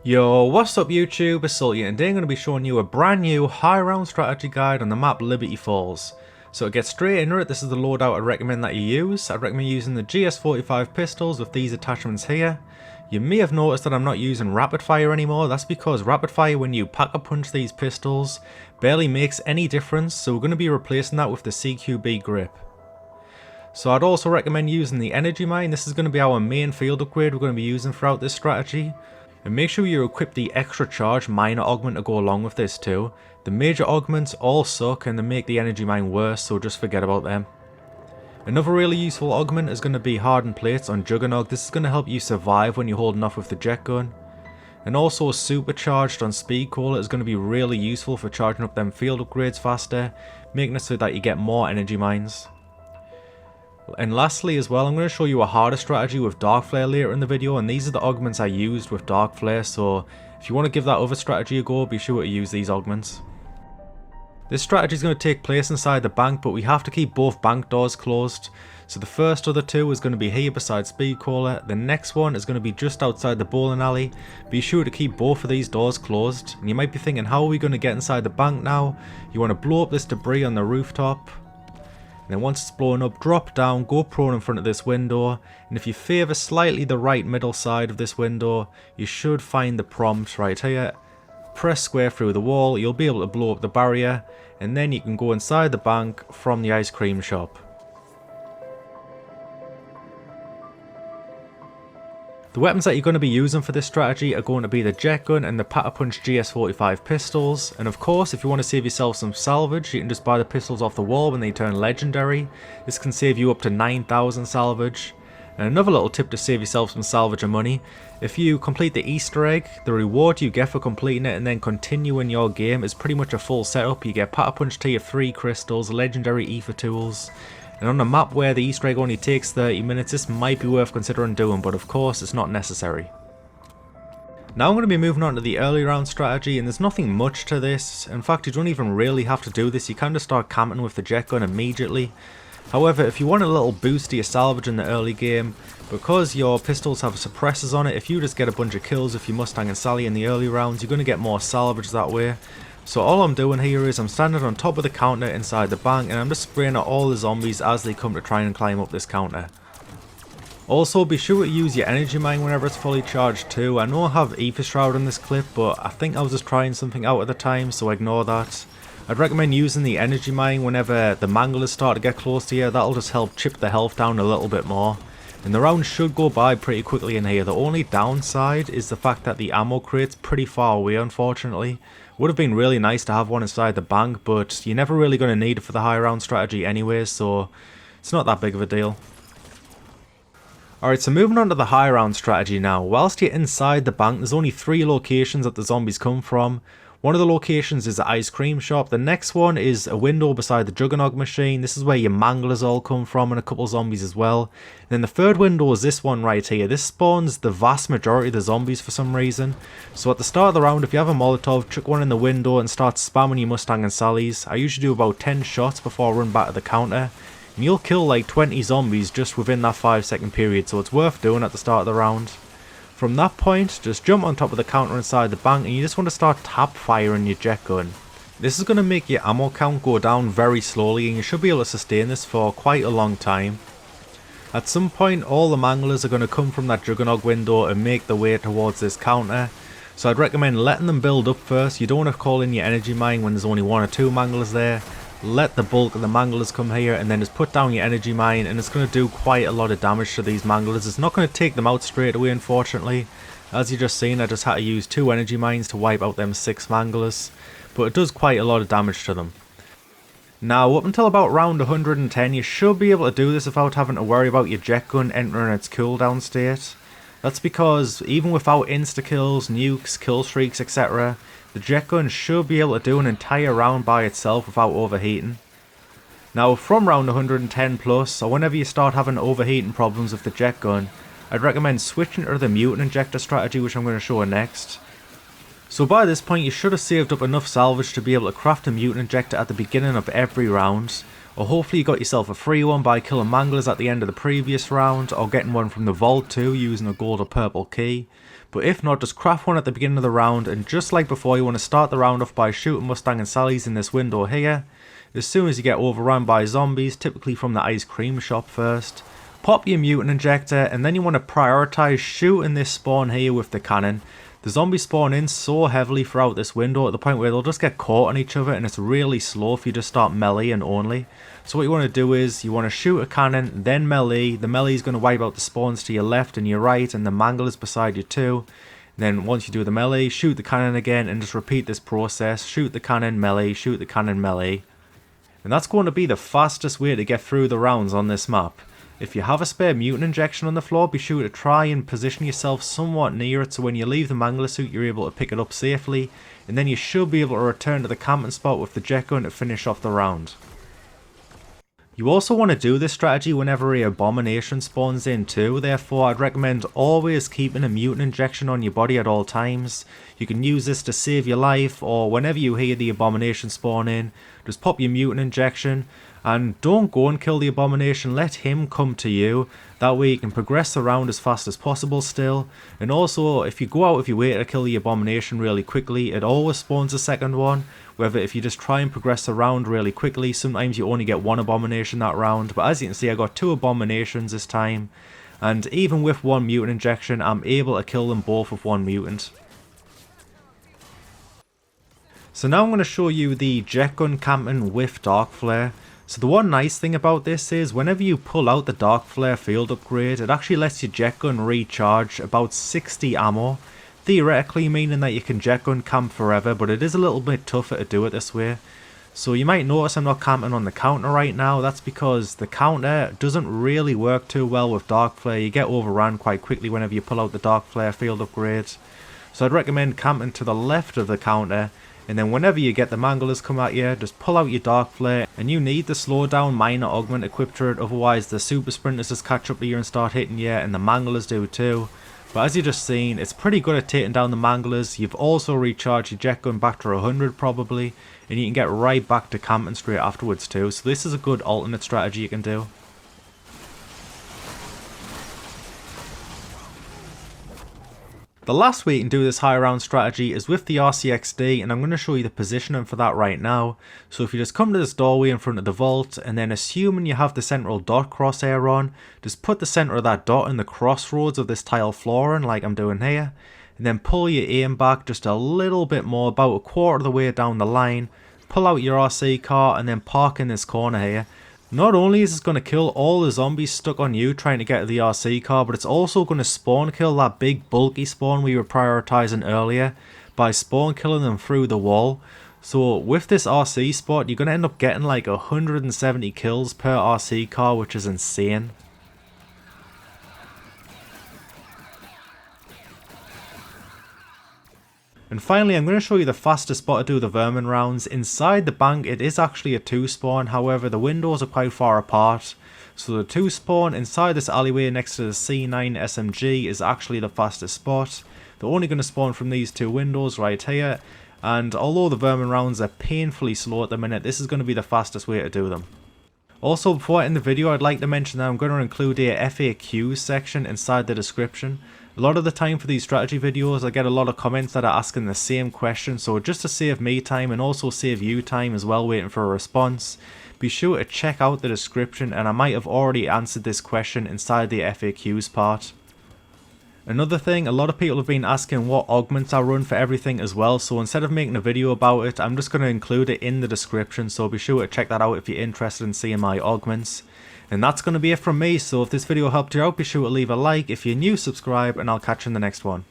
Yo, what's up YouTube, it's Sully, and today I'm going to be showing you a brand new high round strategy guide on the map Liberty Falls. So to get straight into it, this is the loadout I'd recommend that you use. I'd recommend using the GS45 pistols with these attachments here. You may have noticed that I'm not using rapid fire anymore. That's because rapid fire, when you pack a punch these pistols, barely makes any difference, so we're going to be replacing that with the CQB grip. So I'd also recommend using the energy mine. This is going to be our main field upgrade we're going to be using throughout this strategy. And make sure you equip the extra charge minor augment to go along with this too. The major augments all suck and they make the energy mine worse, so just forget about them. Another really useful augment is going to be hardened plates on Jugger-nog. This is going to help you survive when you're holding off with the jet gun. And also Supercharged on speed cola is going to be really useful for charging up them field upgrades faster, making it so that you get more energy mines. And lastly as well, I'm going to show you a harder strategy with Dark Flare later in the video, and these are the augments I used with Dark Flare, so if you want to give that other strategy a go, be sure to use these augments. This strategy is going to take place inside the bank, but we have to keep both bank doors closed. So the first of the two is going to be here beside Speed Cola, the next one is going to be just outside the bowling alley. Be sure to keep both of these doors closed. And you might be thinking, how are we going to get inside the bank now? You want to blow up this debris on the rooftop. And then once it's blown up, drop down, go prone in front of this window, and if you favour slightly the right middle side of this window, you should find the prompt right here. Press square through the wall, you'll be able to blow up the barrier, and then you can go inside the bank from the ice cream shop. The weapons that you're going to be using for this strategy are going to be the jet gun and the Patter Punch GS45 pistols, and of course if you want to save yourself some salvage, you can just buy the pistols off the wall when they turn legendary. This can save you up to 9,000 salvage. And another little tip to save yourself some salvage and money: if you complete the Easter egg, the reward you get for completing it and then continuing your game is pretty much a full setup. You get Patter Punch tier 3 crystals, legendary ether tools. And on a map where the Easter egg only takes 30 minutes, this might be worth considering doing, but of course it's not necessary. Now I'm going to be moving on to the early round strategy, and there's nothing much to this. In fact, you don't even really have to do this, you can just start camping with the jet gun immediately. However, if you want a little boost to your salvage in the early game, because your pistols have suppressors on it, if you just get a bunch of kills with your Mustang and Sally in the early rounds, you're going to get more salvage that way. So all I'm doing here is I'm standing on top of the counter inside the bank, and I'm just spraying at all the zombies as they come to try and climb up this counter. Also, be sure to use your energy mine whenever it's fully charged too. I know I have Ether Shroud in this clip, but I think I was just trying something out at the time, so ignore that. I'd recommend using the energy mine whenever the Manglers start to get close to you. That'll just help chip the health down a little bit more. And the round should go by pretty quickly in here. The only downside is the fact that the ammo crate's pretty far away, unfortunately. Would have been really nice to have one inside the bank, but you're never really going to need it for the high round strategy anyway, so it's not that big of a deal. Alright, so moving on to the high round strategy now. Whilst you're inside the bank, there's only 3 locations that the zombies come from. One of the locations is the ice cream shop, the next one is a window beside the Jugger-nog machine. This is where your Manglers all come from, and a couple zombies as well. And then the third window is this one right here. This spawns the vast majority of the zombies for some reason. So at the start of the round, if you have a Molotov, chuck one in the window and start spamming your Mustang and Sallies. I usually do about 10 shots before I run back to the counter, and you'll kill like 20 zombies just within that 5-second period, so it's worth doing at the start of the round. From that point, just jump on top of the counter inside the bank, and you just want to start tap firing your jet gun. This is going to make your ammo count go down very slowly, and you should be able to sustain this for quite a long time. At some point, all the Manglers are going to come from that Jugger-nog window and make their way towards this counter. So I'd recommend letting them build up first. You don't want to call in your energy mine when there's only 1 or 2 Manglers there. Let the bulk of the Manglers come here, and then just put down your energy mine, and it's going to do quite a lot of damage to these Manglers. It's not going to take them out straight away, unfortunately. As you just seen, I just had to use 2 energy mines to wipe out them 6 Manglers, but it does quite a lot of damage to them. Now, up until about round 110, you should be able to do this without having to worry about your jet gun entering its cooldown state. That's because even without insta-kills, nukes, kill streaks, etc., the jet gun should be able to do an entire round by itself without overheating. Now from round 110 plus, or whenever you start having overheating problems with the jet gun, I'd recommend switching to the Mutant Injector strategy, which I'm going to show next. So by this point you should have saved up enough salvage to be able to craft a Mutant Injector at the beginning of every round, or hopefully you got yourself a free one by killing Manglers at the end of the previous round, or getting one from the vault too using a gold or purple key. But if not, just craft one at the beginning of the round, and just like before, you want to start the round off by shooting Mustang and Sally's in this window here. As soon as you get overrun by zombies, typically from the ice cream shop first, pop your Mutant Injector, and then you want to prioritize shooting this spawn here with the cannon. The zombies spawn in so heavily throughout this window at the point where they'll just get caught on each other, and it's really slow if you just start melee and only. So what you want to do is you want to shoot a cannon, then melee. The melee is going to wipe out the spawns to your left and your right, and the Mangler is beside you too. And then once you do the melee, shoot the cannon again, and just repeat this process. Shoot the cannon, melee, shoot the cannon, melee. And that's going to be the fastest way to get through the rounds on this map. If you have a spare Mutant Injection on the floor, be sure to try and position yourself somewhat near it so when you leave the Mangler suit you're able to pick it up safely, and then you should be able to return to the camping spot with the jet gun to finish off the round. You also want to do this strategy whenever a Abomination spawns in too, therefore I'd recommend always keeping a Mutant Injection on your body at all times. You can use this to save your life, or whenever you hear the Abomination spawn in, just pop your Mutant Injection. And don't go and kill the Abomination, let him come to you. That way you can progress the round as fast as possible still. And also, if you go out of your way to kill the Abomination really quickly, it always spawns a second one. Whether if you just try and progress the round really quickly, sometimes you only get one Abomination that round. But as you can see, I got 2 Abominations this time. And even with 1 Mutant Injection, I'm able to kill them both with 1 Mutant. So now I'm going to show you the jet gun camping with Dark Flare. So the one nice thing about this is whenever you pull out the Dark Flare field upgrade, it actually lets your jet gun recharge about 60 ammo. Theoretically meaning that you can jet gun camp forever, but it is a little bit tougher to do it this way. So you might notice I'm not camping on the counter right now. That's because the counter doesn't really work too well with Dark Flare. You get overrun quite quickly whenever you pull out the Dark Flare field upgrade. So I'd recommend camping to the left of the counter. And then whenever you get the Manglers come at you, just pull out your Dark Flare, and you need the slowdown minor augment equipped to it, otherwise the super sprinters just catch up to you and start hitting you, and the Manglers do too. But as you just seen, it's pretty good at taking down the Manglers. You've also recharged your jet gun back to 100 probably, and you can get right back to camping straight afterwards too. So this is a good alternate strategy you can do. The last way you can do this high round strategy is with the RCXD, and I'm going to show you the positioning for that right now. So if you just come to this doorway in front of the vault, and then assuming you have the central dot crosshair on, just put the center of that dot in the crossroads of this tile flooring like I'm doing here, and then pull your aim back just a little bit more, about a quarter of the way down the line, pull out your RC car and then park in this corner here. Not only is this going to kill all the zombies stuck on you trying to get to the RC car, but it's also going to spawn kill that big bulky spawn we were prioritizing earlier by spawn killing them through the wall. So with this RC spot, you're going to end up getting like 170 kills per RC car, which is insane. And finally, I'm going to show you the fastest spot to do the Vermin rounds. Inside the bank, it is actually a 2 spawn, however the windows are quite far apart. So the 2 spawn inside this alleyway next to the C9 SMG is actually the fastest spot. They're only going to spawn from these 2 windows right here. And although the Vermin rounds are painfully slow at the minute, this is going to be the fastest way to do them. Also, before I end the video, I'd like to mention that I'm going to include a FAQ section inside the description. A lot of the time for these strategy videos, I get a lot of comments that are asking the same question, so just to save me time and also save you time as well waiting for a response, be sure to check out the description, and I might have already answered this question inside the FAQs part. Another thing, a lot of people have been asking what augments I run for everything as well, so instead of making a video about it, I'm just going to include it in the description, so be sure to check that out if you're interested in seeing my augments. And that's going to be it from me, so if this video helped you out, be sure to leave a like. If you're new, subscribe, and I'll catch you in the next one.